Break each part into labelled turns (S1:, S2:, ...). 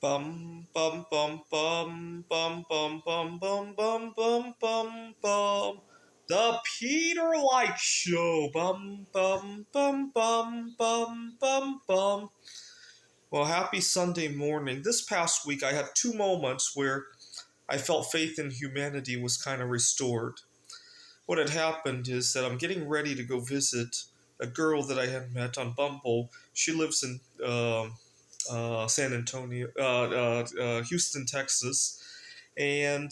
S1: Bum bum bum bum bum bum bum bum bum bum bum bum. The Peter Like Show. Bum bum bum bum bum bum bum. Well, happy Sunday morning. This past week, I had two moments where I felt faith in humanity was kind of restored. What had happened is that I'm getting ready to go visit a girl that I had met on Bumble. She lives in San Antonio, Houston, Texas, and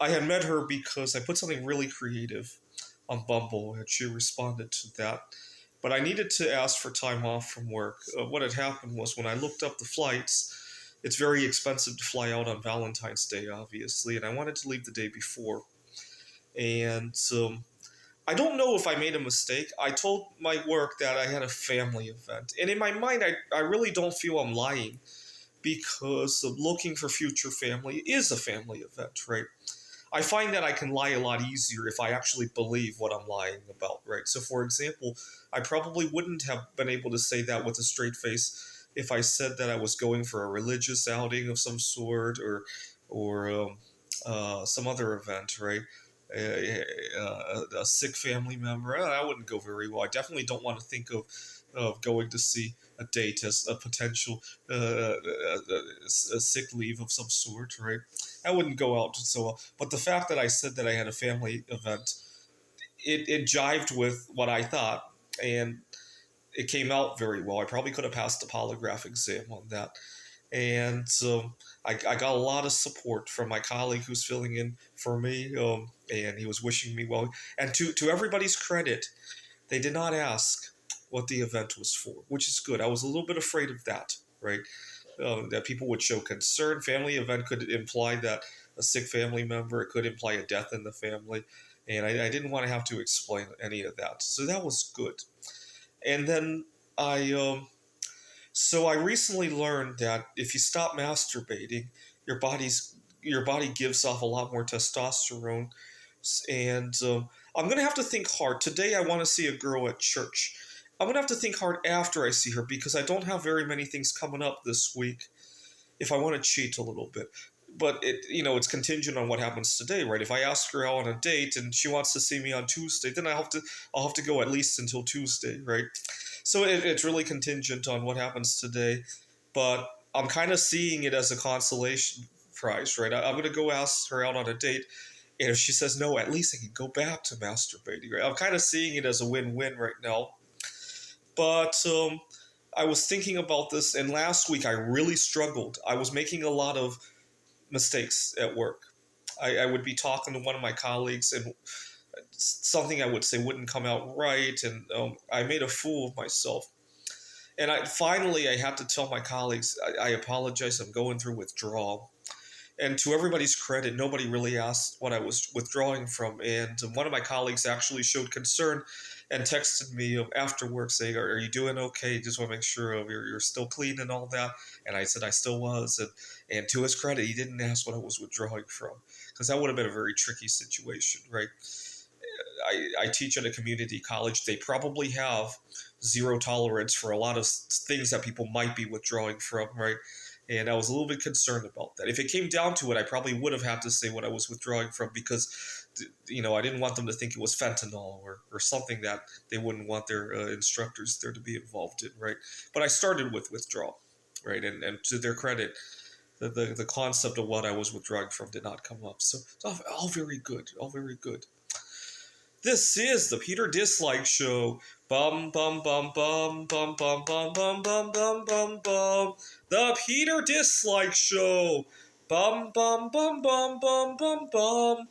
S1: I had met her because I put something really creative on Bumble, and she responded to that. But I needed to ask for time off from work. What had happened was when I looked up the flights, it's very expensive to fly out on Valentine's Day, obviously, and I wanted to leave the day before. And I don't know if I made a mistake. I told my work that I had a family event. And in my mind, I really don't feel I'm lying because looking for future family is a family event, right? I find that I can lie a lot easier if I actually believe what I'm lying about, right? So, for example, I probably wouldn't have been able to say that with a straight face if I said that I was going for a religious outing of some sort or some other event, right? A sick family member, that wouldn't go very well. I definitely don't want to think of going to see a date as a potential a sick leave of some sort, right? I wouldn't go out so well. But the fact that I said that I had a family event, it jived with what I thought, and it came out very well. I probably could have passed a polygraph exam on that. And I got a lot of support from my colleague who's filling in for me, and he was wishing me well. And to everybody's credit, they did not ask what the event was for, which is good. I was a little bit afraid of that, right? That people would show concern. Family event could imply that a sick family member, it could imply a death in the family. And I didn't want to have to explain any of that. So that was good. And then I so I recently learned that if you stop masturbating, your body's your body gives off a lot more testosterone, and I'm gonna have to think hard. Today, I want to see a girl at church. I'm gonna have to think hard after I see her because I don't have very many things coming up this week. If I want to cheat a little bit, but it's contingent on what happens today, right? If I ask her out on a date and she wants to see me on Tuesday, then I'll have to go at least until Tuesday, right? So it's really contingent on what happens today, but I'm kind of seeing it as a consolation prize, right? I'm going to go ask her out on a date, and if she says no, at least I can go back to masturbating, right? I'm kind of seeing it as a win-win right now. But I was thinking about this, and last week I really struggled. I was making a lot of mistakes at work. I would be talking to one of my colleagues, and something I would say wouldn't come out right, and I made a fool of myself. And I had to tell my colleagues, I apologize, I'm going through withdrawal. And to everybody's credit, nobody really asked what I was withdrawing from. And one of my colleagues actually showed concern and texted me after work saying, "Are you doing okay? Just want to make sure you're still clean and all that." And I said I still was. And to his credit, he didn't ask what I was withdrawing from because that would have been a very tricky situation, right? I teach at a community college. They probably have zero tolerance for a lot of things that people might be withdrawing from, right? And I was a little bit concerned about that. If it came down to it, I probably would have had to say what I was withdrawing from because, I didn't want them to think it was fentanyl or something that they wouldn't want their instructors there to be involved in, right? But I started with withdrawal, right? And to their credit, the concept of what I was withdrawing from did not come up. So it's all very good, all very good. This is the Peter Dislike Show. Bum bum bum bum bum bum bum bum bum bum bum bum. The Peter Dislike Show. Bum bum bum bum bum bum bum.